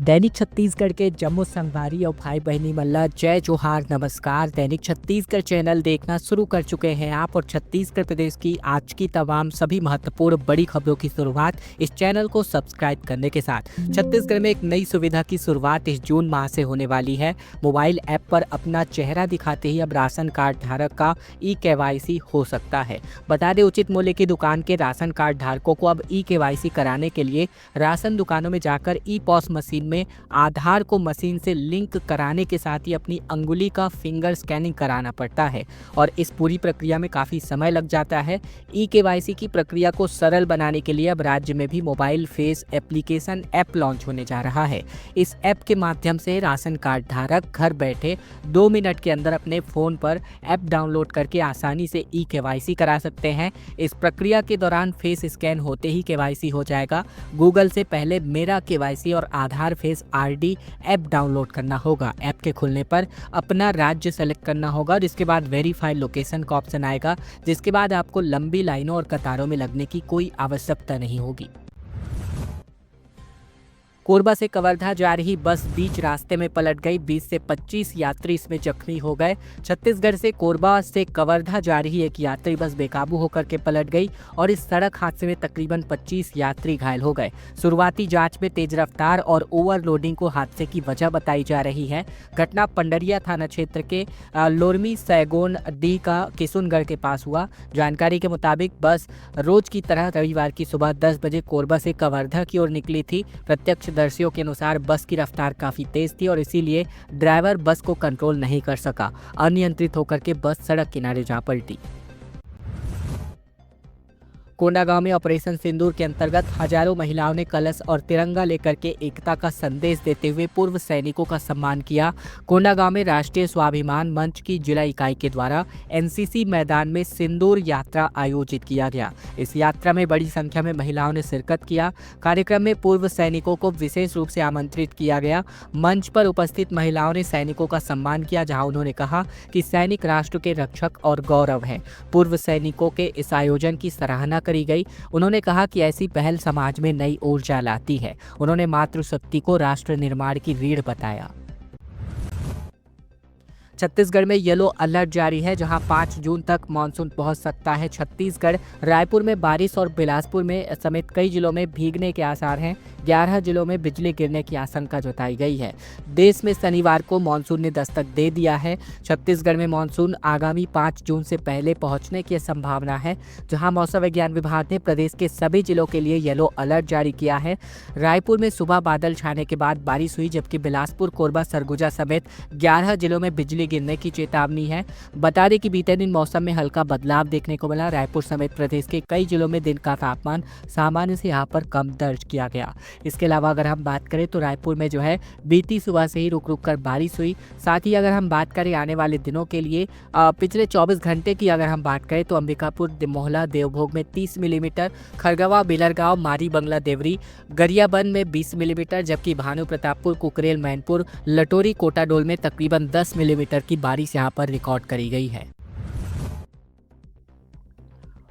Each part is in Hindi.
दैनिक छत्तीसगढ़ के जम्मू संगवारी और भाई बहनी मल्ला जय जोहार नमस्कार। दैनिक छत्तीसगढ़ चैनल देखना शुरू कर चुके हैं आप और छत्तीसगढ़ प्रदेश की आज की तमाम सभी महत्वपूर्ण बड़ी खबरों की शुरुआत इस चैनल को सब्सक्राइब करने के साथ। छत्तीसगढ़ में एक नई सुविधा की शुरुआत इस जून माह से होने वाली है। मोबाइल ऐप पर अपना चेहरा दिखाते ही अब राशन कार्ड धारक का ई-केवाईसी हो सकता है। बता दें, उचित मूल्य की दुकान के राशन कार्ड धारकों को अब ई-केवाईसी कराने के लिए राशन दुकानों में जाकर ई-पॉस मशीन में आधार को मशीन से लिंक कराने के साथ ही अपनी अंगुली का फिंगर स्कैनिंग कराना पड़ता है और इस पूरी प्रक्रिया में काफ़ी समय लग जाता है। ई-केवाईसी की प्रक्रिया को सरल बनाने के लिए अब राज्य में भी mobile face application app launch होने जा रहा है। इस ऐप के माध्यम से राशन कार्ड धारक घर बैठे 2 मिनट के अंदर अपने फ़ोन पर ऐप डाउनलोड करके आसानी से ई-केवाईसी करा सकते हैं। इस प्रक्रिया के दौरान फेस स्कैन होते ही केवाईसी हो जाएगा। गूगल से पहले मेरा केवाईसी और आधार फेस आरडी ऐप डाउनलोड करना होगा। ऐप के खुलने पर अपना राज्य सेलेक्ट करना होगा और इसके बाद वेरीफाई लोकेशन का ऑप्शन आएगा, जिसके बाद आपको लंबी लाइनों और कतारों में लगने की कोई आवश्यकता नहीं होगी। कोरबा से कवर्धा जा रही बस बीच रास्ते में पलट गई। 20 से 25 यात्री इसमें जख्मी हो गए। छत्तीसगढ़ से कोरबा से कवर्धा जा रही एक यात्री बस बेकाबू होकर के पलट गई और इस सड़क हादसे में तकरीबन 25 यात्री घायल हो गए। शुरुआती जांच में तेज रफ्तार और ओवरलोडिंग को हादसे की वजह बताई जा रही है। घटना पंडरिया थाना क्षेत्र के लोरमी सैगोन डी का किशुनगढ़ के पास हुआ। जानकारी के मुताबिक बस रोज की तरह रविवार की सुबह 10 बजे कोरबा से कवर्धा की ओर निकली थी। प्रत्यक्षदर्शियों के अनुसार बस की रफ्तार काफी तेज थी और इसीलिए ड्राइवर बस को कंट्रोल नहीं कर सका। अनियंत्रित होकर के बस सड़क किनारे जा पलटी। कोंडागांव में ऑपरेशन सिंदूर के अंतर्गत हजारों महिलाओं ने कलश और तिरंगा लेकर के एकता का संदेश देते हुए पूर्व सैनिकों का सम्मान किया। कोंडागांव में राष्ट्रीय स्वाभिमान मंच की जिला इकाई के द्वारा एनसीसी मैदान में सिंदूर यात्रा आयोजित किया गया। इस यात्रा में बड़ी संख्या में महिलाओं ने शिरकत किया। कार्यक्रम में पूर्व सैनिकों को विशेष रूप से आमंत्रित किया गया। मंच पर उपस्थित महिलाओं ने सैनिकों का सम्मान किया, जहां उन्होंने कहा कि सैनिक राष्ट्र के रक्षक और गौरव हैं। पूर्व सैनिकों के इस आयोजन की सराहना करी गई। उन्होंने कहा कि ऐसी पहल समाज में नई ऊर्जा लाती है। उन्होंने मातृशक्ति को राष्ट्र निर्माण की रीढ़ बताया। छत्तीसगढ़ में येलो अलर्ट जारी है, जहां 5 जून तक मानसून पहुंच सकता है। छत्तीसगढ़, रायपुर में बारिश और बिलासपुर में समेत कई जिलों में भीगने के आसार हैं। 11 जिलों में बिजली गिरने की आशंका जताई गई है। देश में शनिवार को मानसून ने दस्तक दे दिया है। छत्तीसगढ़ में मानसून आगामी 5 जून से पहले पहुंचने की संभावना है, जहां मौसम विज्ञान विभाग ने प्रदेश के सभी जिलों के लिए येलो अलर्ट जारी किया है। रायपुर में सुबह बादल छाने के बाद बारिश हुई, जबकि बिलासपुर, कोरबा, सरगुजा समेत 11 जिलों में बिजली गिरने की चेतावनी है। बता दें कि बीते दिन मौसम में हल्का बदलाव देखने को मिला। रायपुर समेत प्रदेश के कई जिलों में दिन का तापमान सामान्य से यहां पर कम दर्ज किया गया। इसके अलावा अगर हम बात करें तो रायपुर में जो है बीती सुबह से ही रुक रुक कर बारिश हुई। साथ ही अगर हम बात करें आने वाले दिनों के लिए पिछले 24 घंटे की अगर हम बात करें तो अंबिकापुर, मोहला, देवभोग में 30 मिलीमीटर, खरगवा, बिलरगांव, मारी बंगला, देवरी, गरियाबंद में 20 मिलीमीटर, जबकि भानु प्रतापपुर, कुकरेल, मैनपुर, लटोरी, कोटाडोल में तकरीबन 10 मिलीमीटर की बारिश यहां पर रिकॉर्ड करी गई है।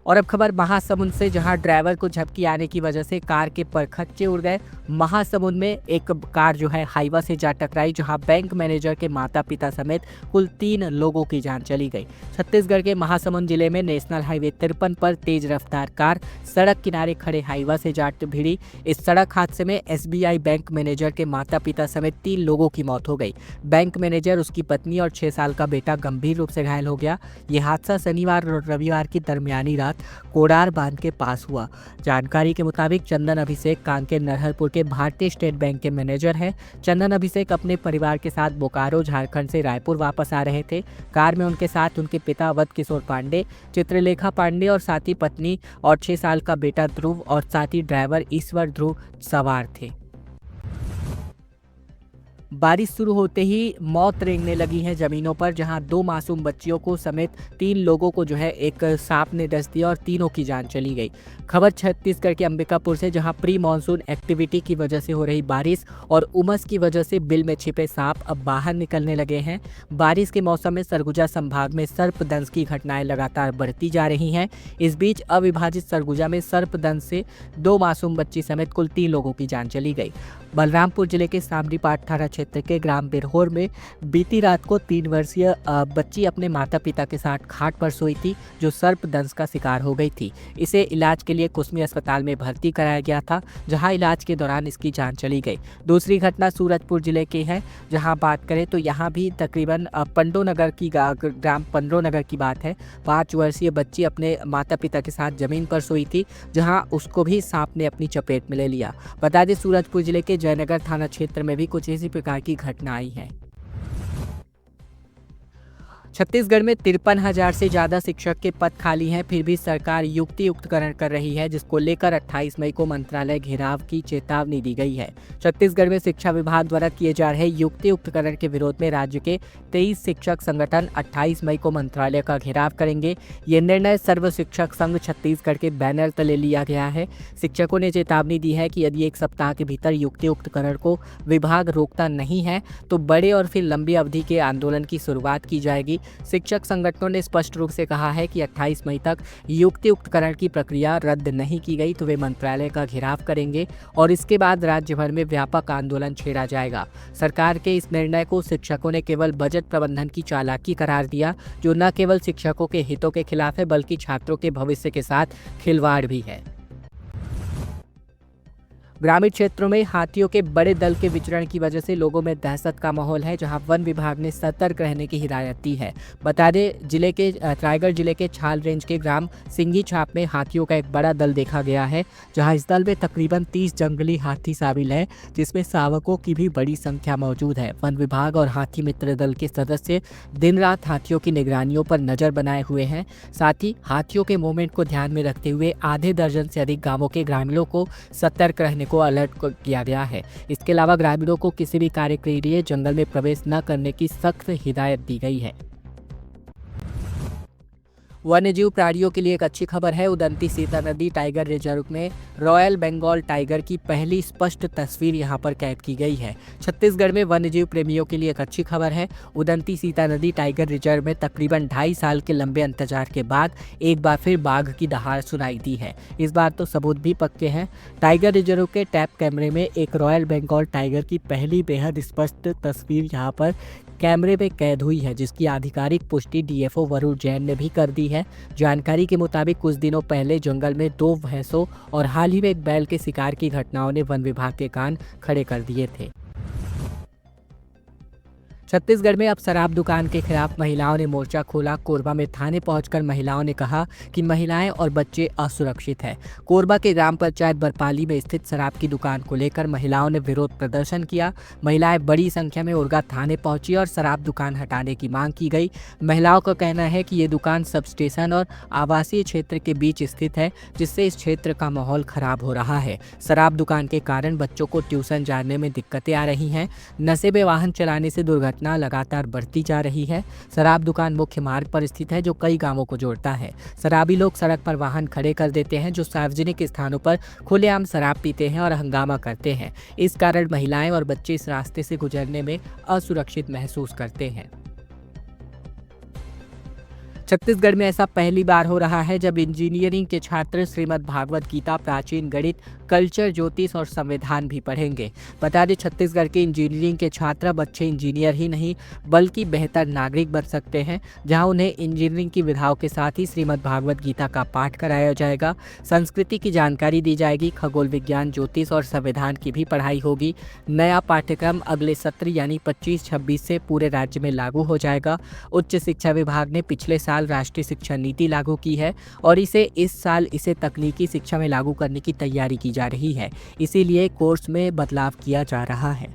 और अब खबर महासमुंद से, जहां ड्राइवर को झपकी आने की वजह से कार के परखच्चे उड़ गए। महासमुंद में एक कार जो है हाईवा से जा टकराई, जहां बैंक मैनेजर के माता पिता समेत कुल 3 लोगों की जान चली गई। छत्तीसगढ़ के महासमुंद जिले में नेशनल हाईवे 53 पर तेज रफ्तार कार सड़क किनारे खड़े हाईवा से जा भिड़ी। इस सड़क हादसे में एसबीआई बैंक मैनेजर के माता पिता समेत 3 लोगों की मौत हो गई। बैंक मैनेजर, उसकी पत्नी और 6 साल का बेटा गंभीर रूप से घायल हो गया। यह हादसा शनिवार और रविवार की दरमियानी रात कोडार बांध के पास हुआ। जानकारी के मुताबिक चंदन अभिषेक कांकेर नरहरपुर के भारतीय स्टेट बैंक के मैनेजर हैं। चंदन अभिषेक अपने परिवार के साथ बोकारो, झारखंड से रायपुर वापस आ रहे थे। कार में उनके साथ उनके पिता अवध किशोर पांडे, चित्रलेखा पांडे और साथी पत्नी और 6 साल का बेटा ध्रुव और साथी ड्राइवर ईश्वर ध्रुव सवार थे। बारिश शुरू होते ही मौत रेंगने लगी है ज़मीनों पर, जहां 2 मासूम बच्चियों को समेत 3 लोगों को जो है एक सांप ने डस दिया और तीनों की जान चली गई। खबर छत्तीसगढ़ के अंबिकापुर से, जहां प्री मानसून एक्टिविटी की वजह से हो रही बारिश और उमस की वजह से बिल में छिपे सांप अब बाहर निकलने लगे हैं। बारिश के मौसम में सरगुजा संभाग में सर्पदंश की घटनाएं लगातार बढ़ती जा रही हैं। इस बीच अविभाजित सरगुजा में सर्पदंश से 2 मासूम बच्ची समेत कुल 3 लोगों की जान चली गई। बलरामपुर जिले के सामरीपाट थाना क्षेत्र के ग्राम बिरहोर में बीती रात को 3 वर्षीय बच्ची अपने माता पिता के साथ खाट पर सोई थी, जो सर्पदंश का शिकार हो गई थी। इसे इलाज के लिए कुसमी अस्पताल में भर्ती कराया गया था, जहां इलाज के दौरान इसकी जान चली गई। दूसरी घटना सूरजपुर जिले की है, जहां बात करें तो यहां भी तकरीबन पंडोनगर की ग्राम पंडोनगर की बात है। 5 वर्षीय बच्ची अपने माता पिता के साथ जमीन पर सोई थी, जहां उसको भी सांप ने अपनी चपेट में ले लिया। बता दें, सूरजपुर जिले के जयनगर थाना क्षेत्र में भी कुछ इसी प्रकार की घटना आई है। छत्तीसगढ़ में 53,000 से ज़्यादा शिक्षक के पद खाली हैं, फिर भी सरकार युक्तियुक्तकरण कर रही है, जिसको लेकर 28 मई को मंत्रालय घेराव की चेतावनी दी गई है। छत्तीसगढ़ में शिक्षा विभाग द्वारा किए जा रहे युक्तियुक्तकरण के विरोध में राज्य के 23 शिक्षक संगठन 28 मई को मंत्रालय का घेराव करेंगे। ये निर्णय सर्व शिक्षक संघ छत्तीसगढ़ के बैनर तले लिया गया है। शिक्षकों ने चेतावनी दी है कि यदि 1 सप्ताह के भीतर युक्तियुक्तकरण को विभाग रोकता नहीं है तो बड़े और फिर लंबी अवधि के आंदोलन की शुरुआत की जाएगी। शिक्षक संगठनों ने स्पष्ट रूप से कहा है कि 28 मई तक युक्तियुक्तकरण की प्रक्रिया रद्द नहीं की गई तो वे मंत्रालय का घेराव करेंगे और इसके बाद राज्य भर में व्यापक आंदोलन छेड़ा जाएगा। सरकार के इस निर्णय को शिक्षकों ने केवल बजट प्रबंधन की चालाकी करार दिया, जो न केवल शिक्षकों के हितों के खिलाफ है बल्कि छात्रों के भविष्य के साथ खिलवाड़ भी है। ग्रामीण क्षेत्रों में हाथियों के बड़े दल के विचरण की वजह से लोगों में दहशत का माहौल है, जहां वन विभाग ने सतर्क रहने की हिदायत दी है। बता दें, रायगढ़ जिले के छाल रेंज के ग्राम सिंगी छाप में हाथियों का एक बड़ा दल देखा गया है, जहां इस दल में तकरीबन 30 जंगली हाथी शामिल है, जिसमें शावकों की भी बड़ी संख्या मौजूद है। वन विभाग और हाथी मित्र दल के सदस्य दिन रात हाथियों की निगरानियों पर नजर बनाए हुए हैं। साथ ही हाथियों के मूवमेंट को ध्यान में रखते हुए आधे दर्जन से अधिक गांवों के ग्रामीणों को सतर्क रहने को अलर्ट किया गया है। इसके अलावा ग्रामीणों को किसी भी कार्य के लिए जंगल में प्रवेश न करने की सख्त हिदायत दी गई है। वन्यजीव प्राणियों के लिए एक अच्छी खबर है। उदंती सीता नदी टाइगर रिजर्व में रॉयल बंगाल टाइगर की पहली स्पष्ट तस्वीर यहां पर कैद की गई है। छत्तीसगढ़ में वन्यजीव प्रेमियों के लिए एक अच्छी खबर है। उदंती सीता नदी टाइगर रिजर्व में तकरीबन 2.5 साल के लंबे इंतजार के बाद एक बार फिर बाघ की दहाड़ सुनाई दी है। इस बार तो सबूत भी पक्के हैं। टाइगर रिजर्व के टैप कैमरे में एक रॉयल बंगाल टाइगर की पहली बेहद स्पष्ट तस्वीर यहाँ पर कैमरे में कैद हुई है, जिसकी आधिकारिक पुष्टि डीएफओ वरुण जैन ने भी कर दी है। जानकारी के मुताबिक कुछ दिनों पहले जंगल में 2 भैंसों और हाल ही में एक बैल के शिकार की घटनाओं ने वन विभाग के कान खड़े कर दिए थे। छत्तीसगढ़ में अब शराब दुकान के खिलाफ महिलाओं ने मोर्चा खोला। कोरबा में थाने पहुंचकर महिलाओं ने कहा कि महिलाएं और बच्चे असुरक्षित हैं। कोरबा के ग्राम पंचायत बरपाली में स्थित शराब की दुकान को लेकर महिलाओं ने विरोध प्रदर्शन किया। महिलाएं बड़ी संख्या में उरगा थाने पहुंची और शराब दुकान हटाने की मांग की गई। महिलाओं का कहना है कि ये दुकान सब स्टेशन और आवासीय क्षेत्र के बीच स्थित है, जिससे इस क्षेत्र का माहौल खराब हो रहा है। शराब दुकान के कारण बच्चों को ट्यूशन जाने में दिक्कतें आ रही हैं। नशे में वाहन चलाने से दुर्घटना लगातार बढ़ती जा रही है। शराब दुकान मुख्य मार्ग पर स्थित है, जो कई गांवों को जोड़ता है। शराबी लोग सड़क पर वाहन खड़े कर देते हैं, जो सार्वजनिक स्थानों पर खुलेआम शराब पीते हैं और हंगामा करते हैं। इस कारण महिलाएं और बच्चे इस रास्ते से गुजरने में असुरक्षित महसूस करते हैं। छत्तीसगढ़ में ऐसा पहली बार हो रहा है जब इंजीनियरिंग के छात्र श्रीमद् भागवत गीता, प्राचीन गणित, कल्चर, ज्योतिष और संविधान भी पढ़ेंगे। बता दें, छत्तीसगढ़ के इंजीनियरिंग के छात्र बच्चे इंजीनियर ही नहीं बल्कि बेहतर नागरिक बन सकते हैं, जहां उन्हें इंजीनियरिंग की विधाओं के साथ ही श्रीमद् भागवत गीता का पाठ कराया जाएगा। संस्कृति की जानकारी दी जाएगी। खगोल विज्ञान, ज्योतिष और संविधान की भी पढ़ाई होगी। नया पाठ्यक्रम अगले सत्र यानी 25-26 से पूरे राज्य में लागू हो जाएगा। उच्च शिक्षा विभाग ने पिछले साल राष्ट्रीय शिक्षा नीति लागू की है और इस साल इसे तकनीकी शिक्षा में लागू करने की तैयारी की जा रही है। इसीलिए कोर्स में बदलाव किया जा रहा है।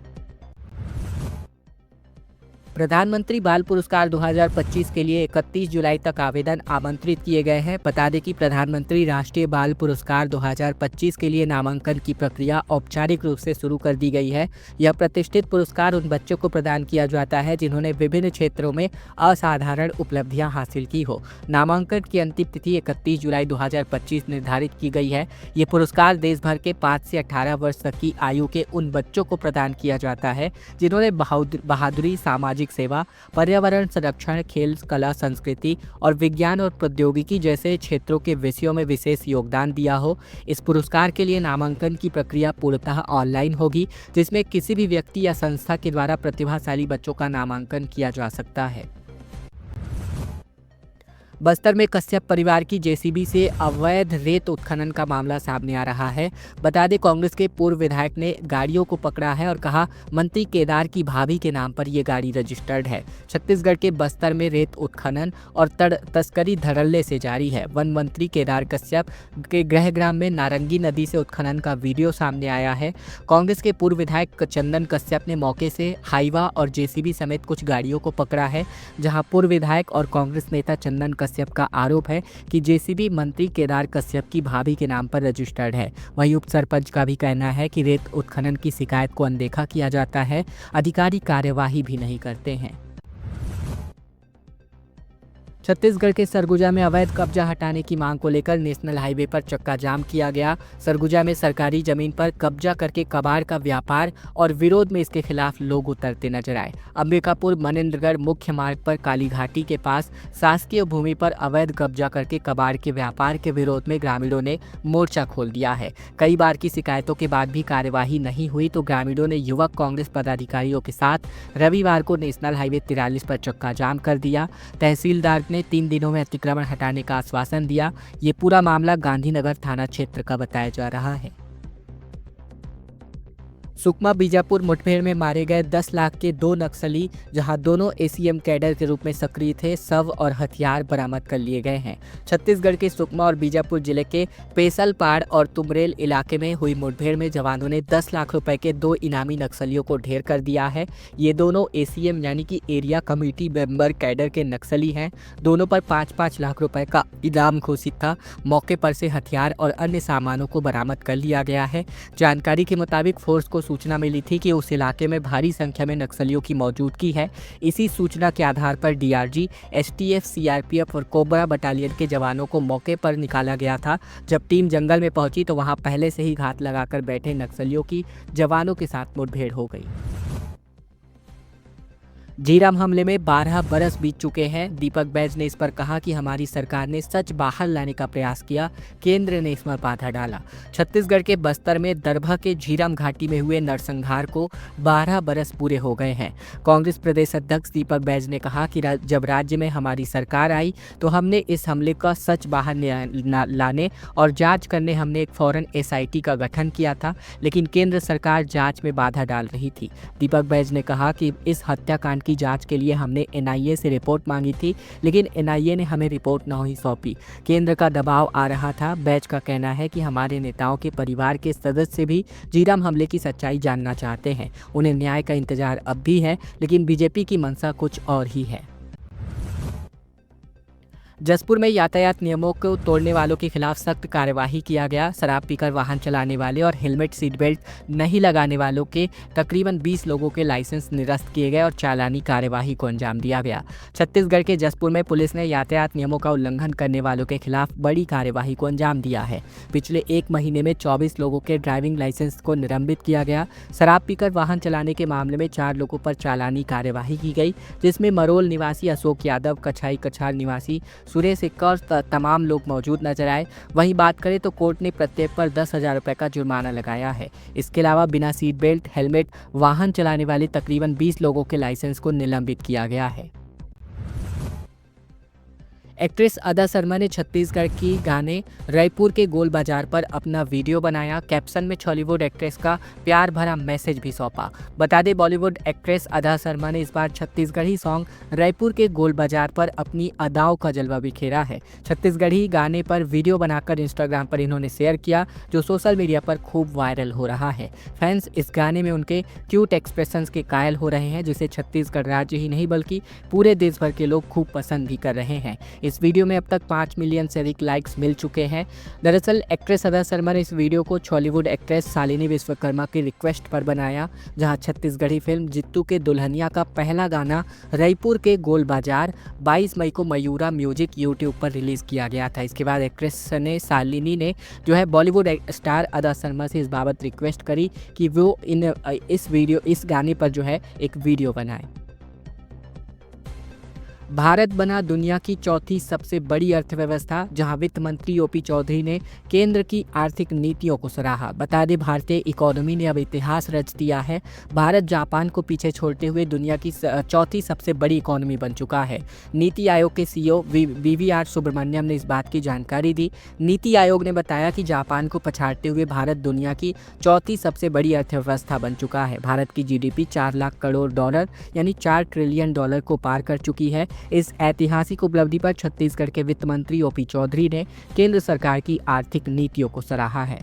प्रधानमंत्री बाल पुरस्कार 2025 के लिए 31 जुलाई तक आवेदन आमंत्रित किए गए हैं। बता दें कि प्रधानमंत्री राष्ट्रीय बाल पुरस्कार 2025 के लिए नामांकन की प्रक्रिया औपचारिक रूप से शुरू कर दी गई है। यह प्रतिष्ठित पुरस्कार उन बच्चों को प्रदान किया जाता है जिन्होंने विभिन्न क्षेत्रों में असाधारण उपलब्धियां हासिल की हो। नामांकन की अंतिम तिथि 31 जुलाई 2025 निर्धारित की गई है। ये पुरस्कार देश भर के 5 से 18 वर्ष तक की आयु के उन बच्चों को प्रदान किया जाता है जिन्होंने बहादुरी, सामाजिक सेवा, पर्यावरण संरक्षण, खेल, कला, संस्कृति और विज्ञान और प्रौद्योगिकी जैसे क्षेत्रों के विषयों में विशेष योगदान दिया हो। इस पुरस्कार के लिए नामांकन की प्रक्रिया पूर्णतः ऑनलाइन होगी, जिसमें किसी भी व्यक्ति या संस्था के द्वारा प्रतिभाशाली बच्चों का नामांकन किया जा सकता है। बस्तर में कश्यप परिवार की जेसीबी से अवैध रेत उत्खनन का मामला सामने आ रहा है। बता दें, कांग्रेस के पूर्व विधायक ने गाड़ियों को पकड़ा है और कहा मंत्री केदार की भाभी के नाम पर ये गाड़ी रजिस्टर्ड है। छत्तीसगढ़ के बस्तर में रेत उत्खनन और तस्करी धड़ल्ले से जारी है। वन मंत्री केदार कश्यप के गृहग्राम में नारंगी नदी से उत्खनन का वीडियो सामने आया है। कांग्रेस के पूर्व विधायक चंदन कश्यप ने मौके से हाईवा और जेसीबी समेत कुछ गाड़ियों को पकड़ा है, जहां पूर्व विधायक और कांग्रेस नेता चंदन कश्यप का आरोप है कि जेसीबी मंत्री केदार कश्यप की भाभी के नाम पर रजिस्टर्ड है। वहीं उप सरपंच का भी कहना है कि रेत उत्खनन की शिकायत को अनदेखा किया जाता है, अधिकारी कार्यवाही भी नहीं करते हैं। छत्तीसगढ़ के सरगुजा में अवैध कब्जा हटाने की मांग को लेकर नेशनल हाईवे पर चक्का जाम किया गया। सरगुजा में सरकारी जमीन पर कब्जा करके कबाड़ का व्यापार और विरोध में इसके खिलाफ लोग उतरते नजर आए। अंबिकापुर मनेन्द्रगढ़ मुख्य मार्ग पर काली घाटी के पास शासकीय भूमि पर अवैध कब्जा करके कबाड़ के व्यापार के विरोध में ग्रामीणों ने मोर्चा खोल दिया है। कई बार की शिकायतों के बाद भी कार्यवाही नहीं हुई तो ग्रामीणों ने युवक कांग्रेस पदाधिकारियों के साथ रविवार को नेशनल हाईवे 43 पर चक्का जाम कर दिया। तहसीलदार ने 3 दिनों में अतिक्रमण हटाने का आश्वासन दिया। ये पूरा मामला गांधीनगर थाना क्षेत्र का बताया जा रहा है। सुकमा बीजापुर मुठभेड़ में मारे गए 10 लाख के 2 नक्सली, जहां दोनों एसीएम कैडर के रूप में सक्रिय थे, शव और हथियार बरामद कर लिए गए हैं। छत्तीसगढ़ के सुकमा और बीजापुर जिले के पेसलपाड़ और तुमरेल इलाके में हुई मुठभेड़ में जवानों ने 10 लाख रुपए के 2 इनामी नक्सलियों को ढेर कर दिया है। ये दोनों एसीएम यानी कि एरिया कमेटी मेंबर कैडर के नक्सली हैं। दोनों पर 5-5 लाख रुपए का इनाम घोषित था। मौके पर से हथियार और अन्य सामानों को बरामद कर लिया गया है। जानकारी के मुताबिक फोर्स को सूचना मिली थी कि उस इलाके में भारी संख्या में नक्सलियों की मौजूदगी है। इसी सूचना के आधार पर डीआरजी, एसटीएफ, सीआरपीएफ और कोबरा बटालियन के जवानों को मौके पर निकाला गया था। जब टीम जंगल में पहुंची तो वहां पहले से ही घात लगाकर बैठे नक्सलियों की जवानों के साथ मुठभेड़ हो गई। झीरम हमले में 12 बरस बीत चुके हैं। दीपक बैज ने इस पर कहा कि हमारी सरकार ने सच बाहर लाने का प्रयास किया, केंद्र ने इसमें बाधा डाला। छत्तीसगढ़ के बस्तर में दरभा के झीरम घाटी में हुए नरसंहार को 12 बरस पूरे हो गए हैं। कांग्रेस प्रदेश अध्यक्ष दीपक बैज ने कहा कि जब राज्य में हमारी सरकार आई तो हमने इस हमले का सच बाहर लाने और जांच करने हमने एक फौरन एसआईटी का गठन किया था, लेकिन केंद्र सरकार जांच में बाधा डाल रही थी। दीपक बैज ने कहा कि इस हत्याकांड की जांच के लिए हमने एनआईए से रिपोर्ट मांगी थी, लेकिन एनआईए ने हमें रिपोर्ट न ही सौंपी। केंद्र का दबाव आ रहा था। बैज का कहना है कि हमारे नेताओं के परिवार के सदस्य भी झीरम हमले की सच्चाई जानना चाहते हैं। उन्हें न्याय का इंतजार अब भी है, लेकिन बीजेपी की मंशा कुछ और ही है। जसपुर में यातायात नियमों को तोड़ने वालों के खिलाफ सख्त कार्यवाही किया गया। शराब पीकर वाहन चलाने वाले और हेलमेट सीट बेल्ट नहीं लगाने वालों के तकरीबन 20 लोगों के लाइसेंस निरस्त किए गए और चालानी कार्यवाही को अंजाम दिया गया। छत्तीसगढ़ के जसपुर में पुलिस ने यातायात नियमों का उल्लंघन करने वालों के खिलाफ बड़ी कार्यवाही को अंजाम दिया है। पिछले 1 महीने में 24 लोगों के ड्राइविंग लाइसेंस को निलंबित किया गया। शराब पीकर वाहन चलाने के मामले में 4 लोगों पर चालानी कार्यवाही की गई, जिसमें मरोल निवासी अशोक यादव, कछाई कछार निवासी सुरेश और तमाम लोग मौजूद नजर आए। वहीं बात करें तो कोर्ट ने प्रत्येक पर 10,000 रुपए का जुर्माना लगाया है। इसके अलावा बिना सीट बेल्ट, हेलमेट वाहन चलाने वाले तकरीबन 20 लोगों के लाइसेंस को निलंबित किया गया है। एक्ट्रेस अदा शर्मा ने छत्तीसगढ़ की गाने रायपुर के गोल बाजार पर अपना वीडियो बनाया। कैप्शन में बॉलीवुड एक्ट्रेस का प्यार भरा मैसेज भी सौंपा। बता दें, बॉलीवुड एक्ट्रेस अदा शर्मा ने इस बार छत्तीसगढ़ी सॉन्ग रायपुर के गोल बाजार पर अपनी अदाओं का जलवा बिखेरा है। छत्तीसगढ़ी गाने पर वीडियो बनाकर इंस्टाग्राम पर इन्होंने शेयर किया, जो सोशल मीडिया पर खूब वायरल हो रहा है। फैंस इस गाने में उनके क्यूट एक्सप्रेशंस के कायल हो रहे हैं, जिसे छत्तीसगढ़ राज्य ही नहीं बल्कि पूरे देश भर के लोग खूब पसंद भी कर रहे हैं। इस वीडियो में अब तक 5 मिलियन से अधिक लाइक्स मिल चुके हैं। दरअसल एक्ट्रेस अदा शर्मा ने इस वीडियो को बॉलीवुड एक्ट्रेस शालिनी विश्वकर्मा की रिक्वेस्ट पर बनाया, जहां छत्तीसगढ़ी फिल्म जित्तू के दुल्हनिया का पहला गाना रायपुर के गोल बाजार 22 मई को मयूरा म्यूजिक यूट्यूब पर रिलीज किया गया था। इसके बाद एक्ट्रेस ने शालिनी ने बॉलीवुड स्टार अदा शर्मा से इस बाबत रिक्वेस्ट करी कि वो इस गाने पर एक वीडियो बनाए। भारत बना दुनिया की चौथी सबसे बड़ी अर्थव्यवस्था, जहां वित्त मंत्री ओपी चौधरी ने केंद्र की आर्थिक नीतियों को सराहा। बता दें, भारतीय इकोनॉमी ने अब इतिहास रच दिया है। भारत जापान को पीछे छोड़ते हुए दुनिया की चौथी सबसे बड़ी इकोनॉमी बन चुका है। नीति आयोग के सीईओ वीवीआर सुब्रमण्यम ने इस बात की जानकारी दी। नीति आयोग ने बताया कि जापान को पछाड़ते हुए भारत दुनिया की चौथी सबसे बड़ी अर्थव्यवस्था बन चुका है। भारत की जीडीपी 4 लाख करोड़ डॉलर यानी 4 ट्रिलियन डॉलर को पार कर चुकी है। इस ऐतिहासिक उपलब्धि पर छत्तीसगढ़ के वित्त मंत्री ओपी चौधरी ने केंद्र सरकार की आर्थिक नीतियों को सराहा है।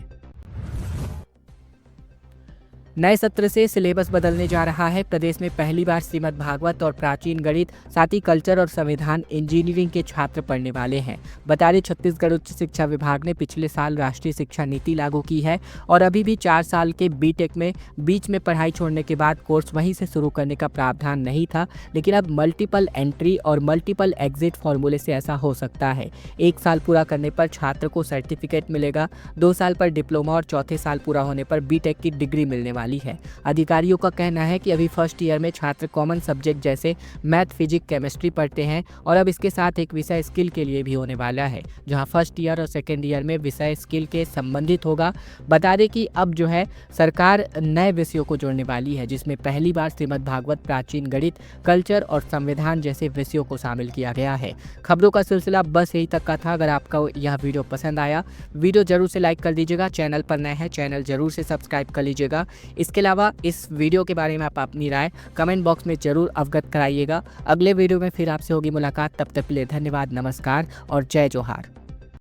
नए सत्र से सिलेबस बदलने जा रहा है। प्रदेश में पहली बार श्रीमद् भागवत और प्राचीन गणित, साथ ही कल्चर और संविधान इंजीनियरिंग के छात्र पढ़ने वाले हैं। बता दें, छत्तीसगढ़ उच्च शिक्षा विभाग ने पिछले साल राष्ट्रीय शिक्षा नीति लागू की है और अभी भी 4 साल के बीटेक में बीच में पढ़ाई छोड़ने के बाद कोर्स वहीं से शुरू करने का प्रावधान नहीं था, लेकिन अब मल्टीपल एंट्री और मल्टीपल एग्जिट फॉर्मूले से ऐसा हो सकता है। 1 साल पूरा करने पर छात्र को सर्टिफिकेट मिलेगा, 2 साल पर डिप्लोमा और चौथे साल पूरा होने पर बीटेक की डिग्री मिलने वाली है। अधिकारियों का कहना है कि अभी फर्स्ट ईयर में छात्र कॉमन सब्जेक्ट जैसे मैथ, फिजिक्स, केमिस्ट्री पढ़ते हैं और अब इसके साथ एक विषय स्किल के लिए भी होने वाला है, जहां फर्स्ट ईयर और सेकेंड ईयर में विषय स्किल के संबंधित होगा। बता दें कि अब सरकार नए विषयों को जोड़ने वाली है, जिसमें पहली बार श्रीमद् भागवत, प्राचीन गणित, कल्चर और संविधान जैसे विषयों को शामिल किया गया है। खबरों का सिलसिला बस यही तक का था। अगर आपका यह वीडियो पसंद आया, वीडियो जरूर से लाइक कर दीजिएगा। चैनल पर नए हैं, चैनल जरूर से सब्सक्राइब कर लीजिएगा। इसके अलावा इस वीडियो के बारे में आप अपनी राय कमेंट बॉक्स में जरूर अवगत कराइएगा। अगले वीडियो में फिर आपसे होगी मुलाकात। तब तक के लिए धन्यवाद, नमस्कार और जय जोहार।